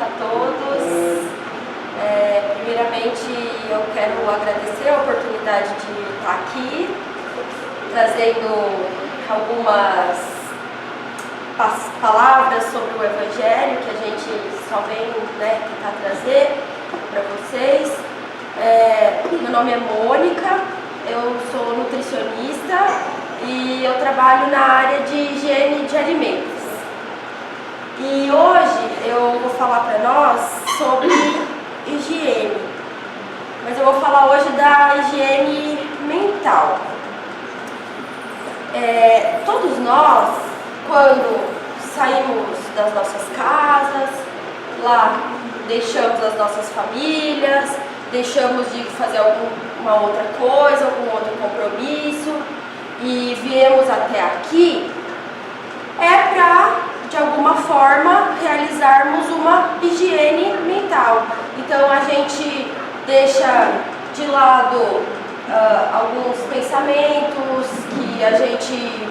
a todos. Primeiramente, eu quero agradecer a oportunidade de estar aqui, trazendo algumas palavras sobre o Evangelho que a gente só vem tentar trazer para vocês. Meu nome é Mônica, eu sou nutricionista e eu trabalho na área de higiene de alimentos. E hoje eu vou falar para nós sobre higiene, mas eu vou falar hoje da higiene mental. Todos nós, quando saímos das nossas casas, lá deixamos as nossas famílias, deixamos de fazer alguma outra coisa, algum outro compromisso e viemos até aqui, para, de alguma forma, realizarmos uma higiene mental. Então a gente deixa de lado alguns pensamentos que a gente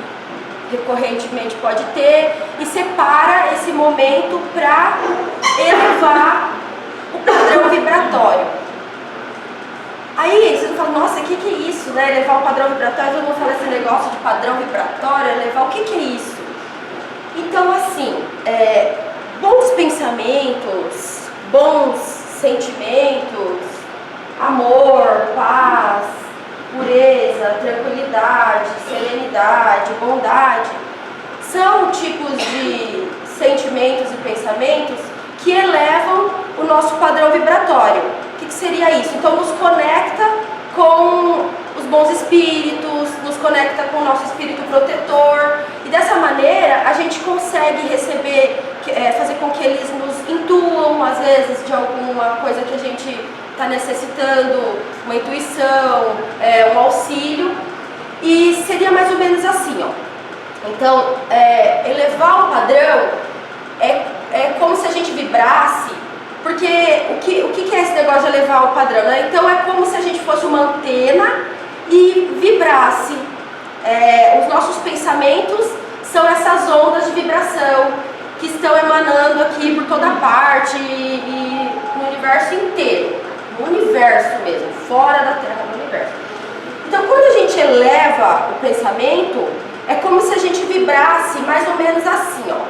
recorrentemente pode ter e separa esse momento para elevar o padrão vibratório. Aí vocês falam, nossa, o que é isso, né? Elevar o padrão vibratório, todo mundo fala esse negócio de padrão vibratório, elevar, o que é isso? Então, assim, bons pensamentos, bons sentimentos, amor, paz, pureza, tranquilidade, serenidade, bondade, são tipos de sentimentos e pensamentos que elevam o nosso padrão vibratório. O que seria isso? Então nos conecta com os bons espíritos, nos conecta com o nosso espírito protetor, e dessa maneira a gente consegue receber, fazer com que eles nos intuam, às vezes, de alguma coisa que a gente está necessitando, uma intuição, um auxílio, e seria mais ou menos assim, ó. Então, elevar o padrão é como se a gente vibrasse, porque o que é esse negócio de elevar o padrão, né? Então é como se a gente fosse uma antena e vibrasse. Os nossos pensamentos são essas ondas de vibração que estão emanando aqui por toda parte e no universo inteiro. No universo mesmo, fora da Terra, no universo. Então, quando a gente eleva o pensamento, é como se a gente vibrasse mais ou menos assim, ó,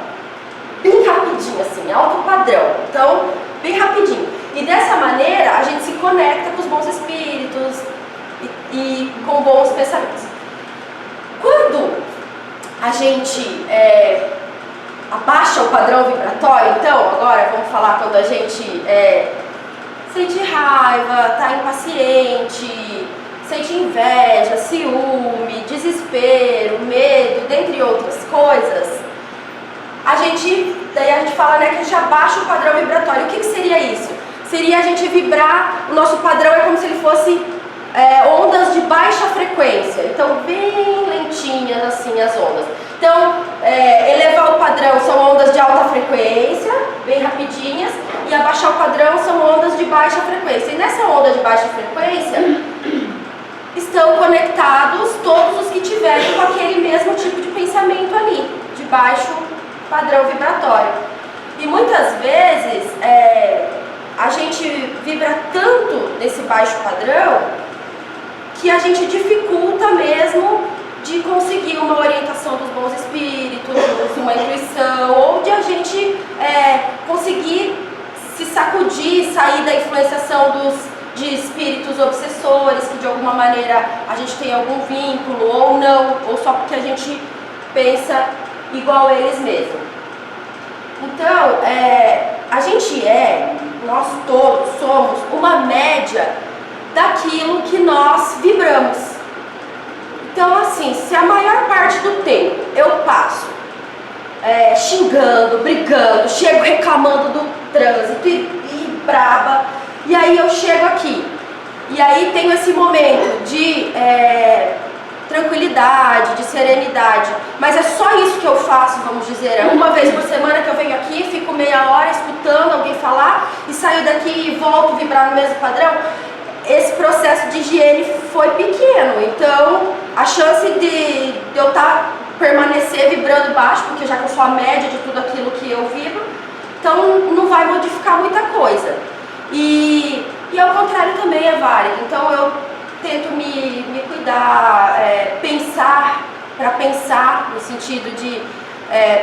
bem rapidinho, assim, alto padrão. Então, bem rapidinho. E dessa maneira, a gente se conecta com os bons espíritos e com bons pensamentos. Quando a gente abaixa o padrão vibratório, então, agora vamos falar quando a gente sente raiva, está impaciente, sente inveja, ciúme, desespero, medo, dentre outras coisas, daí a gente fala, né, que a gente abaixa o padrão vibratório. O que seria isso? Seria a gente vibrar, o nosso padrão é como se ele fosse ondas de baixa frequência, então bem lentinhas assim as ondas. Então, elevar o padrão são ondas de alta frequência, bem rapidinhas, e abaixar o padrão são ondas de baixa frequência. E nessa onda de baixa frequência, estão conectados todos os que tiverem com aquele mesmo tipo de pensamento ali, de baixo padrão vibratório. E muitas vezes, a gente vibra tanto nesse baixo padrão que a gente dificulta mesmo de conseguir uma orientação dos bons espíritos, uma intuição, ou de a gente conseguir se sacudir, sair da influenciação de espíritos obsessores, que de alguma maneira a gente tem algum vínculo, ou não, ou só porque a gente pensa igual a eles mesmos. Então, nós todos somos uma média daquilo que nós vibramos. Então, assim, se a maior parte do tempo eu passo xingando, brigando, chego reclamando do trânsito e braba, e aí eu chego aqui, e aí tenho esse momento de tranquilidade, de serenidade, mas é só isso que eu faço, vamos dizer, uma vez por semana que eu venho aqui, fico meia hora escutando alguém falar e saio daqui e volto a vibrar no mesmo padrão. Esse processo de higiene foi pequeno, então a chance de eu permanecer vibrando baixo, porque já que eu sou a média de tudo aquilo que eu vibro, então não vai modificar E ao contrário também é válido. Então eu tento me cuidar, pensar, para pensar, no sentido de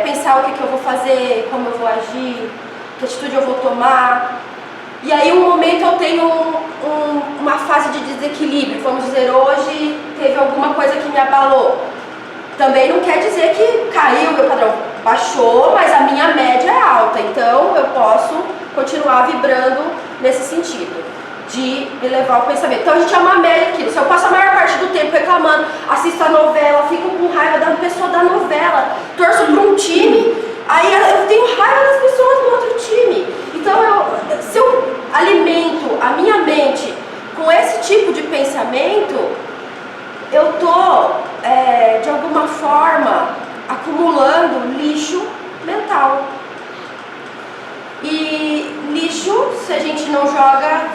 pensar o que eu vou fazer, como eu vou agir, que atitude eu vou tomar. E aí um momento eu tenho uma fase de desequilíbrio, vamos dizer, hoje teve alguma coisa que me abalou. Também não quer dizer que caiu o meu padrão, baixou, mas a minha média é alta, então eu posso continuar vibrando nesse sentido, de elevar o pensamento. Então a gente é uma média aqui, se eu passo a maior parte do tempo reclamando, assisto a novela, fico com raiva da pessoa da novela, torço para um time, aí eu tenho raiva das pessoas do outro time. Então se eu alimento a minha mente com esse tipo de pensamento, eu estou, de alguma forma, acumulando lixo mental. E lixo, se a gente não joga,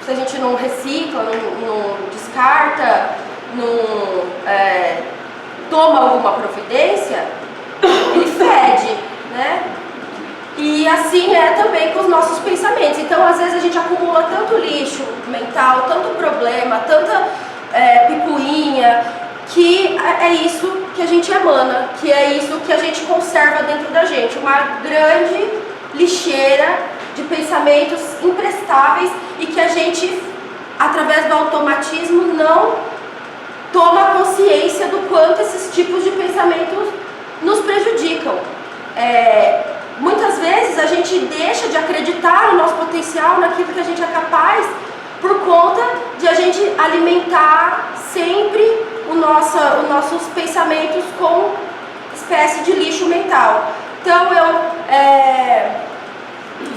se a gente não recicla, não descarta, não toma alguma providência, ele fede, né? E assim é também com os nossos pensamentos. Então, às vezes a gente acumula tanto lixo mental, tanto problema, tanta picuinha, que é isso que a gente emana, que é isso que a gente conserva dentro da gente, uma grande lixeira de pensamentos imprestáveis e que a gente, através do automatismo, não toma consciência do quanto esses tipos de pensamentos nos prejudicam. Muitas vezes a gente deixa de acreditar no nosso potencial, naquilo que a gente é capaz, por conta de a gente alimentar sempre os nossos pensamentos com espécie de lixo mental. Então eu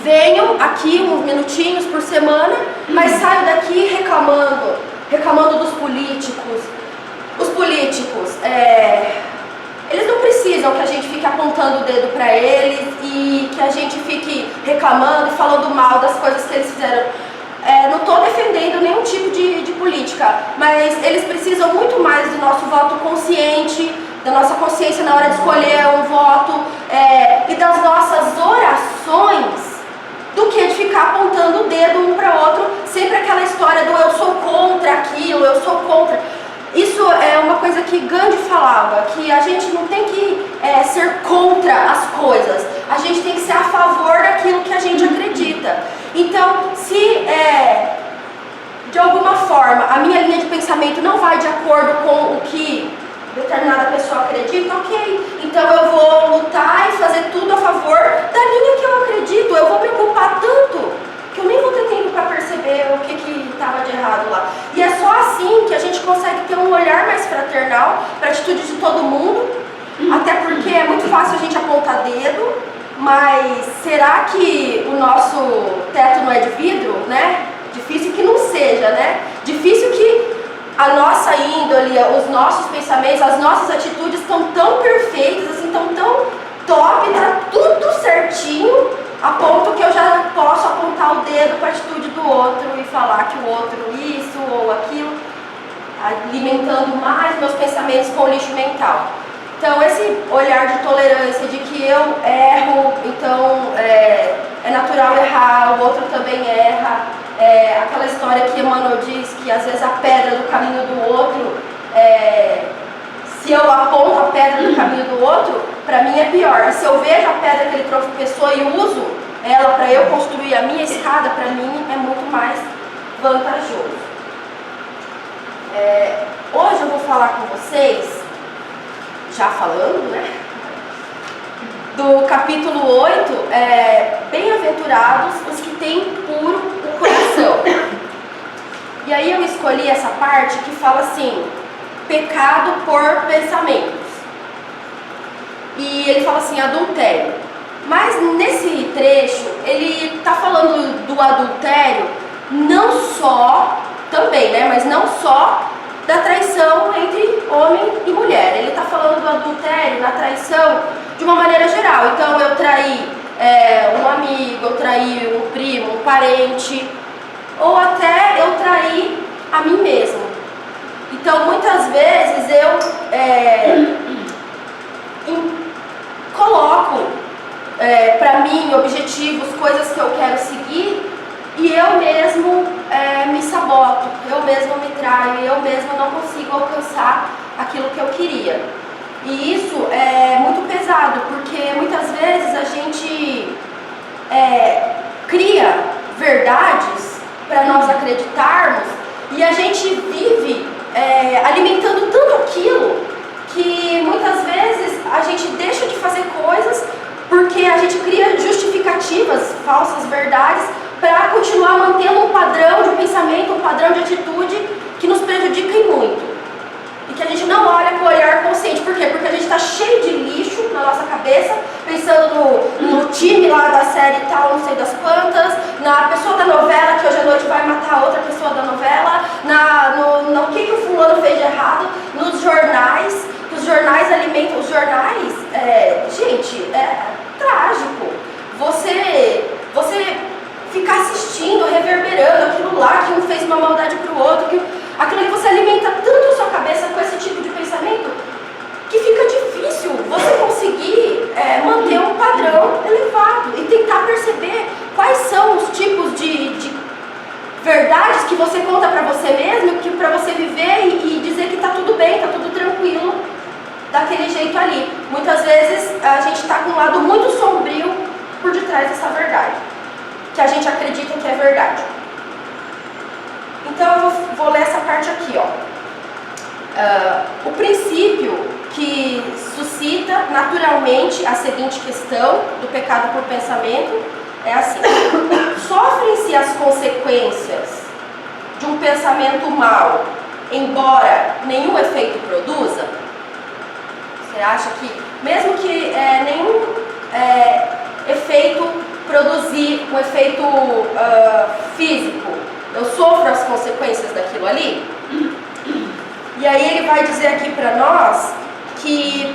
venho aqui uns minutinhos por semana, mas saio daqui reclamando dos políticos. Os políticos, eles não precisam que a gente fique apontando o dedo para eles e que a gente fique reclamando e falando mal das coisas que eles fizeram. Não estou defendendo nenhum tipo de política, mas eles precisam muito mais do nosso voto consciente, da nossa consciência na hora de escolher um voto e das nossas orações, do que de ficar apontando o dedo um para o outro, sempre aquela história do eu sou contra aquilo, eu sou contra. Isso é uma coisa que Gandhi falava, que a gente não tem que ser contra as coisas, a gente tem que ser a favor daquilo que a gente acredita. Então, se de alguma forma a minha linha de pensamento não vai de acordo com o que determinada pessoa acredita, ok, então eu vou lutar e fazer tudo a favor da linha que eu acredito, eu vou me ocupar tanto que eu nem vou ter tempo para perceber o que estava de errado lá. E é só assim que a gente consegue ter um olhar mais fraternal para a atitude de todo mundo, até porque é muito fácil a gente apontar dedo, mas será que o nosso teto não é de vidro, né? Difícil que não seja, né? Difícil que a nossa índole, os nossos pensamentos, as nossas atitudes estão tão perfeitas, assim, estão tão top, tá tudo certinho, a ponto que eu já posso apontar o dedo para a atitude do outro e falar que o outro isso ou aquilo, alimentando mais meus pensamentos com lixo mental. Então esse olhar de tolerância, de que eu erro, então é natural errar, o outro também erra, aquela história que Emmanuel diz que às vezes a pedra do caminho do outro, se eu aponto a pedra do caminho do outro, para mim é pior. E se eu vejo a pedra que ele tropeçou e uso ela para eu construir a minha escada, para mim é muito mais vantajoso. Hoje eu vou falar com vocês, já falando, né, do capítulo 8, bem-aventurados os que têm puro o coração. E aí eu escolhi essa parte que fala assim, pecado por pensamentos. E ele fala assim, adultério. Mas nesse trecho, ele está falando do adultério não só, também, né, mas não só da traição entre homem e mulher. Ele está falando do adultério, na traição, de uma maneira geral. Então eu traí um amigo, eu traí um primo, um parente, ou até eu traí a mim mesmo. Então muitas vezes eu coloco para mim objetivos, coisas que eu quero seguir, e caio e eu mesma não consigo alcançar aquilo que eu queria. E isso é muito pesado, porque muitas vezes a gente cria verdades para nós acreditarmos e a gente vive alimentando tanto aquilo que muitas vezes a gente deixa de fazer coisas porque a gente cria justificativas, falsas verdades, para continuar mantendo um padrão de pensamento, um padrão de atitude que nos prejudica e muito. E que a gente não olha com o olhar consciente. Por quê? Porque a gente está cheio de lixo na nossa cabeça, pensando no time lá da série tal, não sei das quantas, na pessoa da novela que hoje à noite vai matar outra pessoa da novela, no que o fulano fez de errado, nos jornais, que os jornais alimentam. Os jornais, gente, é trágico. Você ficar assistindo, reverberando aquilo lá, que um fez uma maldade para o outro, aquilo que você alimenta tanto a sua cabeça com esse tipo de pensamento, que fica difícil você conseguir manter um padrão elevado e tentar perceber quais são os tipos de verdades que você conta para você mesmo, que para você viver e dizer que está tudo bem, está tudo tranquilo, daquele jeito ali. Muitas vezes a gente está com um lado muito sombrio por detrás dessa verdade, que a gente acredita que é verdade. Então eu vou ler essa parte aqui, ó. O princípio que suscita naturalmente a seguinte questão do pecado por pensamento é assim: sofrem-se as consequências de um pensamento mau, embora nenhum efeito produza? Você acha que, mesmo que nenhum efeito produzir, um efeito físico, eu sofro as consequências daquilo ali? E aí ele vai dizer aqui para nós que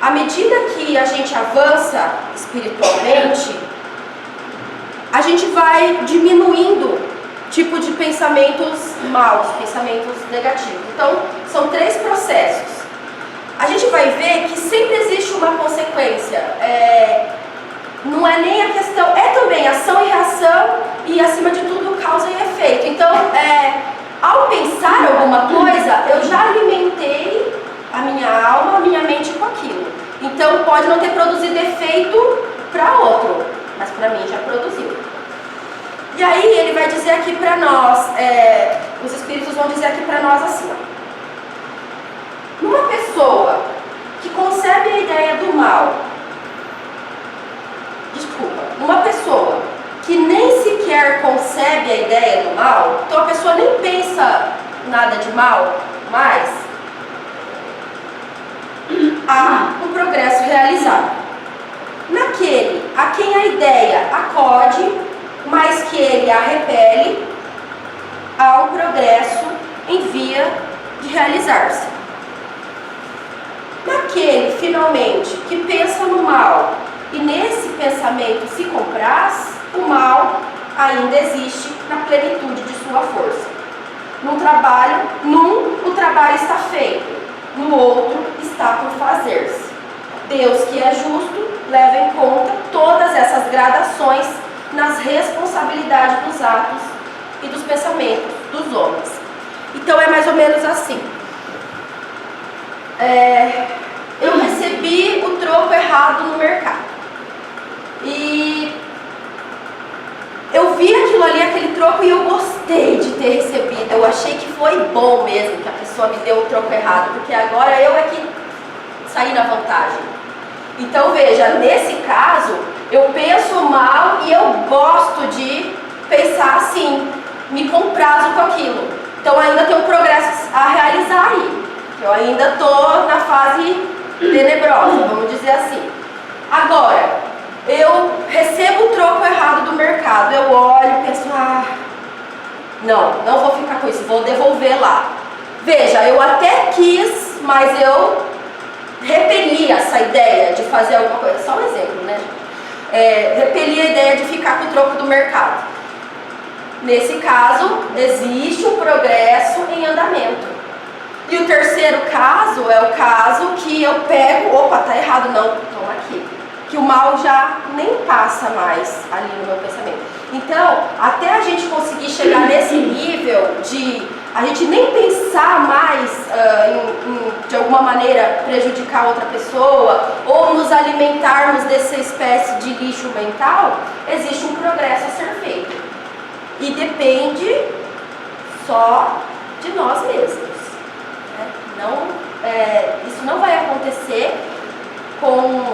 à medida que a gente avança espiritualmente, a gente vai diminuindo tipo de pensamentos maus, pensamentos negativos. Então, são 3 processos. A gente vai ver que sempre existe uma consequência. Não é nem a questão, é também ação e reação e, acima de tudo, causa e efeito. Então, ao pensar alguma coisa, eu já alimentei a minha alma, a minha mente com aquilo. Então, pode não ter produzido efeito para outro, mas para mim já produziu. E aí, ele vai dizer aqui para nós, os Espíritos vão dizer aqui para nós assim, ó. Numa pessoa que concebe a ideia do mal, uma pessoa que nem sequer concebe a ideia do mal, então a pessoa nem pensa nada de mal mais, há um progresso realizado. Naquele a quem a ideia acode, mas que ele a repele, há um progresso em via de realizar-se. Naquele, finalmente, que pensa no mal e nesse pensamento se compraz, o mal ainda existe na plenitude de sua força. Num o trabalho está feito, no outro está por fazer-se. Deus, que é justo, leva em conta todas essas gradações nas responsabilidades dos atos e dos pensamentos dos homens. Então é mais ou menos assim. Eu recebi o troco errado no mercado. E eu vi aquilo ali, aquele troco, e eu gostei de ter recebido. Eu achei que foi bom mesmo que a pessoa me deu o troco errado, porque agora eu é que saí na vantagem. Então veja, nesse caso, eu penso mal e eu gosto de pensar assim, me comprazo com aquilo. Então ainda tem um progresso a realizar aí. Eu ainda estou na fase tenebrosa, vamos dizer assim. Agora, eu recebo o troco errado do mercado, eu olho e penso, não vou ficar com isso, vou devolver lá. Veja, eu até quis, mas eu repeli essa ideia de fazer alguma coisa. Só um exemplo, né? Repeli a ideia de ficar com o troco do mercado. Nesse caso, existe um progresso em andamento. E o terceiro caso é o caso que eu pego, opa, tá errado, não, toma aqui. Que o mal já nem passa mais ali no meu pensamento. Então, até a gente conseguir chegar nesse nível de a gente nem pensar mais de alguma maneira prejudicar outra pessoa ou nos alimentarmos dessa espécie de lixo mental, existe um progresso a ser feito. E depende só de nós mesmos. Isso não vai acontecer com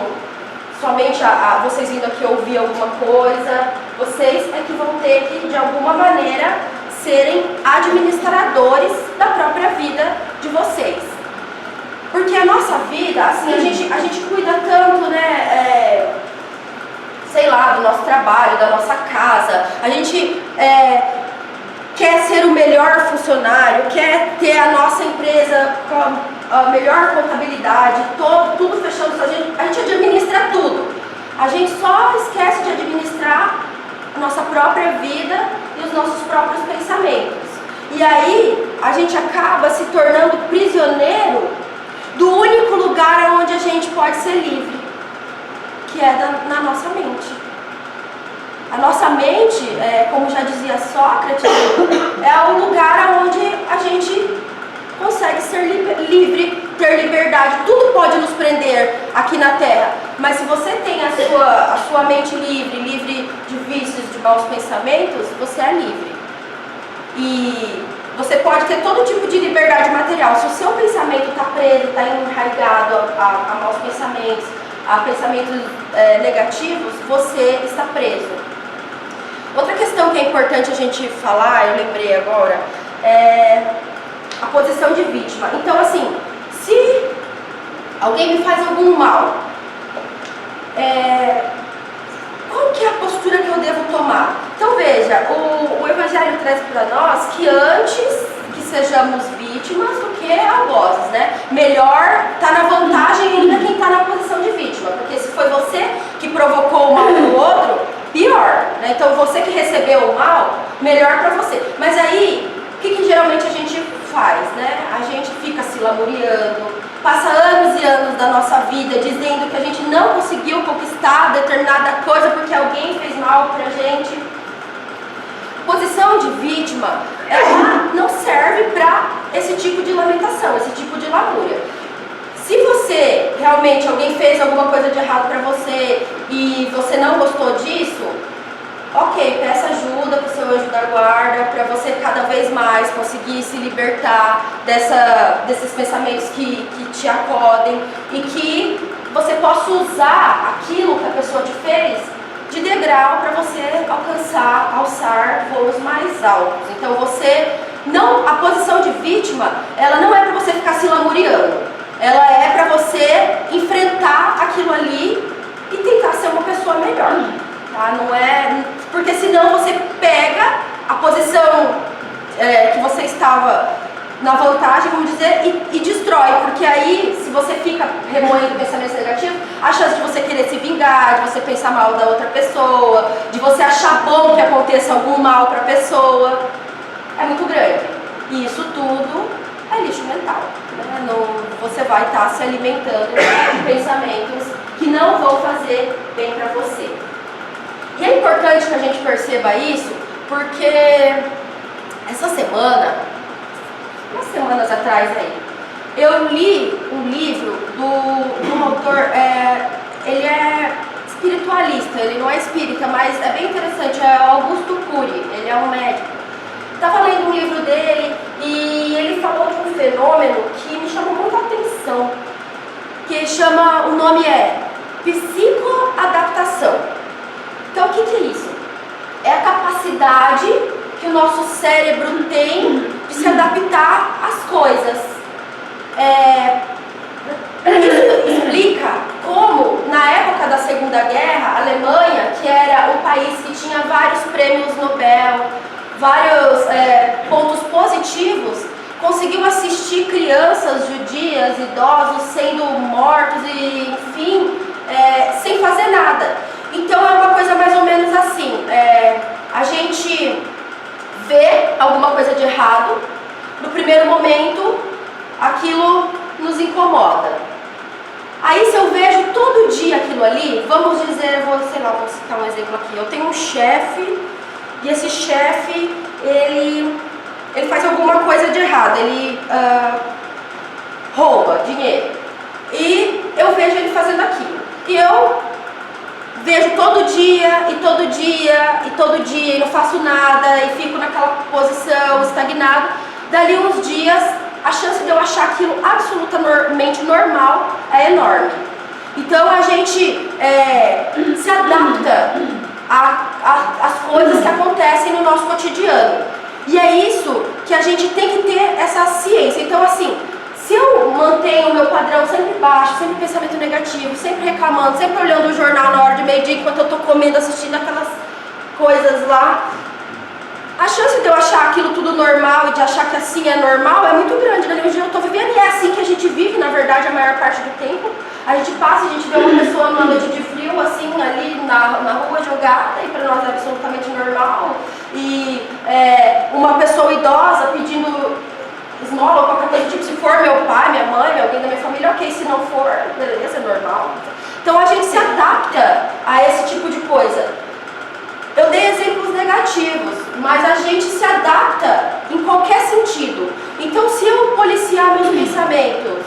somente vocês vindo aqui ouvir alguma coisa. Vocês é que vão ter que, de alguma maneira, serem administradores da própria vida de vocês. Porque a nossa vida, assim, a gente cuida tanto, né, sei lá, do nosso trabalho, da nossa casa. A gente quer ser o melhor funcionário, quer ter a nossa empresa com a melhor contabilidade, tudo fechando, a gente administra tudo. A gente só esquece de administrar a nossa própria vida e os nossos próprios pensamentos. E aí a gente acaba se tornando prisioneiro do único lugar onde a gente pode ser livre, que é na nossa mente. A nossa mente, como já dizia Sócrates, é o lugar onde a gente consegue ser livre, ter liberdade. Tudo pode nos prender aqui na Terra, mas se você tem a sua mente livre de vícios, de maus pensamentos, você é livre. E você pode ter todo tipo de liberdade material. Se o seu pensamento está preso, está enraizado a maus pensamentos, a pensamentos negativos, você está preso. Outra questão que é importante a gente falar, eu lembrei agora, é a posição de vítima. Então, assim, se alguém me faz algum mal, qual que é a postura que eu devo tomar? Então, veja, o Evangelho traz para nós que antes que sejamos vítimas do que algozes, né? Melhor tá na vantagem ainda quem está na posição de vítima, porque se foi você que provocou o mal do outro, pior, né? Então, você que recebeu o mal, melhor para você. Mas aí, o que geralmente a gente faz, né? A gente fica se lamuriando, passa anos e anos da nossa vida dizendo que a gente não conseguiu conquistar determinada coisa porque alguém fez mal pra gente. Posição de vítima, ela não serve para esse tipo de lamentação, esse tipo de lamúria. Se você, realmente, alguém fez alguma coisa de errado pra você e você não gostou disso, ok, peça ajuda para o seu anjo da guarda, para você cada vez mais conseguir se libertar desses pensamentos que te acodem e que você possa usar aquilo que a pessoa te fez de degrau para você alçar voos mais altos. Então a posição de vítima, ela não é para você ficar se lamuriando, ela é para você enfrentar aquilo ali e tentar ser uma pessoa melhor. Tá? Não é, porque senão você pega a posição que você estava na vantagem, vamos dizer, e destrói, porque aí, se você fica remoendo pensamentos negativos, a chance de você querer se vingar, de você pensar mal da outra pessoa, de você achar bom que aconteça algum mal para a pessoa, é muito grande. E isso tudo é lixo mental, né? Você vai estar se alimentando de pensamentos que não vão fazer bem para você. E é importante que a gente perceba isso, porque essa semana, umas semanas atrás aí, eu li um livro do autor, ele é espiritualista, ele não é espírita, mas é bem interessante, é Augusto Cury, ele é um médico. Estava lendo um livro dele e ele falou de um fenômeno que me chamou muita atenção, que o nome é psicoadaptação. Então, o que é isso? É a capacidade que o nosso cérebro tem de se adaptar às coisas. Isso explica como, na época da Segunda Guerra, a Alemanha, que era um país que tinha vários prêmios Nobel, vários pontos positivos, conseguiu assistir crianças judias, idosos sendo mortos e, enfim, sem fazer nada. Então é uma coisa mais ou menos assim, a gente vê alguma coisa de errado, no primeiro momento aquilo nos incomoda. Aí se eu vejo todo dia aquilo ali, vamos dizer, vou citar um exemplo aqui, eu tenho um chefe, e esse chefe, ele ele faz alguma coisa de errado, ele rouba dinheiro. E eu vejo ele fazendo aquilo. E eu vejo todo dia, e todo dia, e todo dia, e não faço nada, e fico naquela posição, estagnado. Dali uns dias, a chance de eu achar aquilo absolutamente normal é enorme. Então a gente se adapta às coisas que acontecem no nosso cotidiano. E é isso que a gente tem que ter essa ciência. Então assim, se eu mantenho o meu padrão sempre baixo, sempre pensamento negativo, sempre reclamando, sempre olhando o jornal na hora de meio-dia enquanto eu estou comendo, assistindo aquelas coisas lá, a chance de eu achar aquilo tudo normal e de achar que assim é normal é muito grande. Dali um dia eu estou vivendo e é assim que a gente vive, na verdade, a maior parte do tempo. A gente passa, a gente vê uma pessoa numa noite de frio, assim, ali na rua jogada, e para nós é absolutamente normal. E uma pessoa idosa pedindo esmola ou qualquer coisa, tipo, se for meu pai, minha mãe, alguém da minha família, ok, se não for, beleza, é normal. Então a gente se adapta a esse tipo de coisa. Eu dei exemplos negativos, mas a gente se adapta em qualquer sentido. Então se eu policiar meus pensamentos,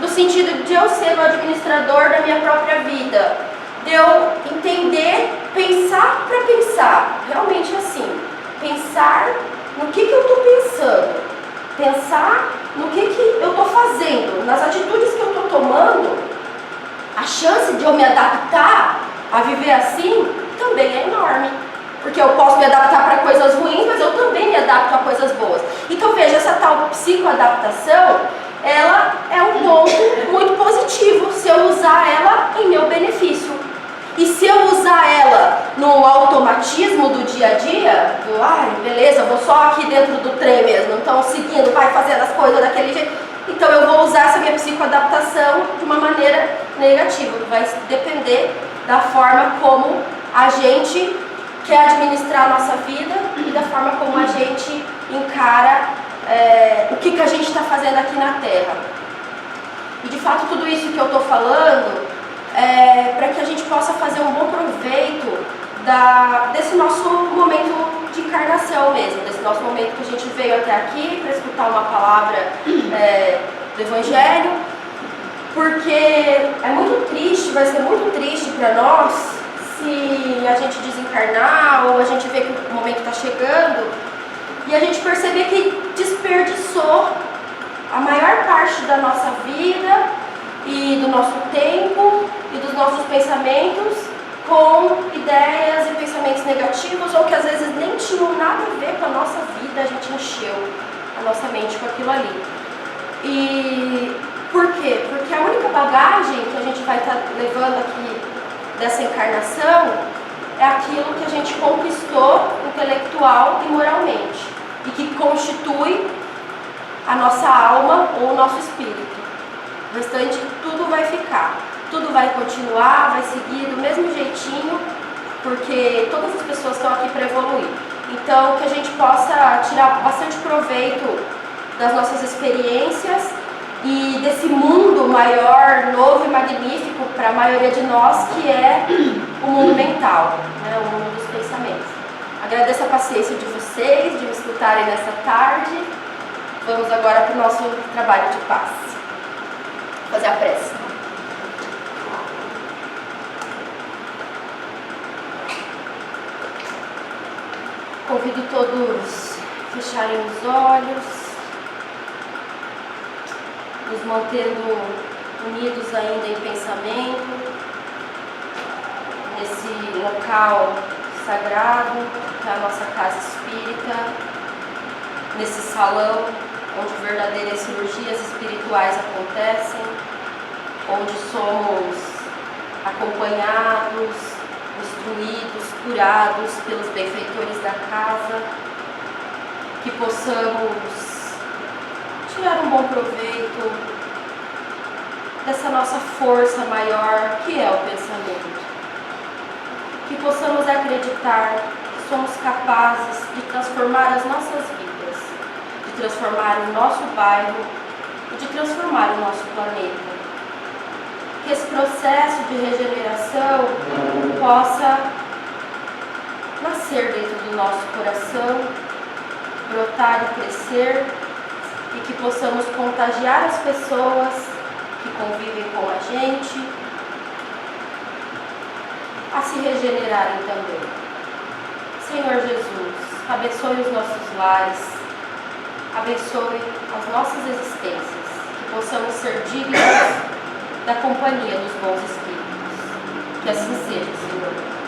no sentido de eu ser o administrador da minha própria vida, de eu entender, pensar para pensar, realmente assim, pensar no que eu estou pensando, pensar no que eu estou fazendo, nas atitudes que eu estou tomando, a chance de eu me adaptar a viver assim também é enorme. Porque eu posso me adaptar para coisas ruins, mas eu também me adapto a coisas boas. Então veja, essa tal psicoadaptação, ela é um ponto muito positivo se eu usar ela em meu benefício. E se eu usar ela no automatismo do dia a dia, beleza, eu vou só aqui dentro do trem mesmo, então seguindo, vai fazendo as coisas daquele jeito, então eu vou usar essa minha psicoadaptação de uma maneira negativa. Vai depender da forma como a gente quer administrar a nossa vida e da forma como a gente encara o que a gente está fazendo aqui na Terra. E de fato tudo isso que eu estou falando para que a gente possa fazer um bom proveito desse nosso momento de encarnação mesmo, desse nosso momento que a gente veio até aqui para escutar uma palavra do Evangelho, porque é muito triste, vai ser muito triste para nós se a gente desencarnar ou a gente vê que o momento está chegando e a gente perceber que desperdiçou a maior parte da nossa vida e do nosso tempo e dos nossos pensamentos com ideias e pensamentos negativos ou que às vezes nem tinham nada a ver com a nossa vida, a gente encheu a nossa mente com aquilo ali. E por quê? Porque a única bagagem que a gente vai estar levando aqui dessa encarnação é aquilo que a gente conquistou intelectual e moralmente e que constitui a nossa alma ou o nosso espírito. O restante tudo vai ficar, tudo vai continuar, vai seguir do mesmo jeitinho, porque todas as pessoas estão aqui para evoluir. Então que a gente possa tirar bastante proveito das nossas experiências e desse mundo maior, novo e magnífico para a maioria de nós, que é o mundo mental, né? O mundo dos pensamentos. Agradeço a paciência de vocês, de me escutarem nessa tarde. Vamos agora para o nosso trabalho de paz. Vou fazer a prece. Convido todos a fecharem os olhos, nos mantendo unidos ainda em pensamento, nesse local sagrado, que é a nossa casa espírita, nesse salão onde verdadeiras cirurgias espirituais acontecem, onde somos acompanhados, instruídos, curados pelos benfeitores da casa, que possamos tirar um bom proveito dessa nossa força maior que é o pensamento. Que possamos acreditar que somos capazes de transformar as nossas vidas, de transformar o nosso bairro e de transformar o nosso planeta. Que esse processo de regeneração possa nascer dentro do nosso coração brotar e crescer e que possamos contagiar as pessoas que convivem com a gente a se regenerarem também. Senhor Jesus, abençoe os nossos lares, abençoe as nossas existências, que possamos ser dignos da companhia dos bons espíritos. Que assim seja, Senhor.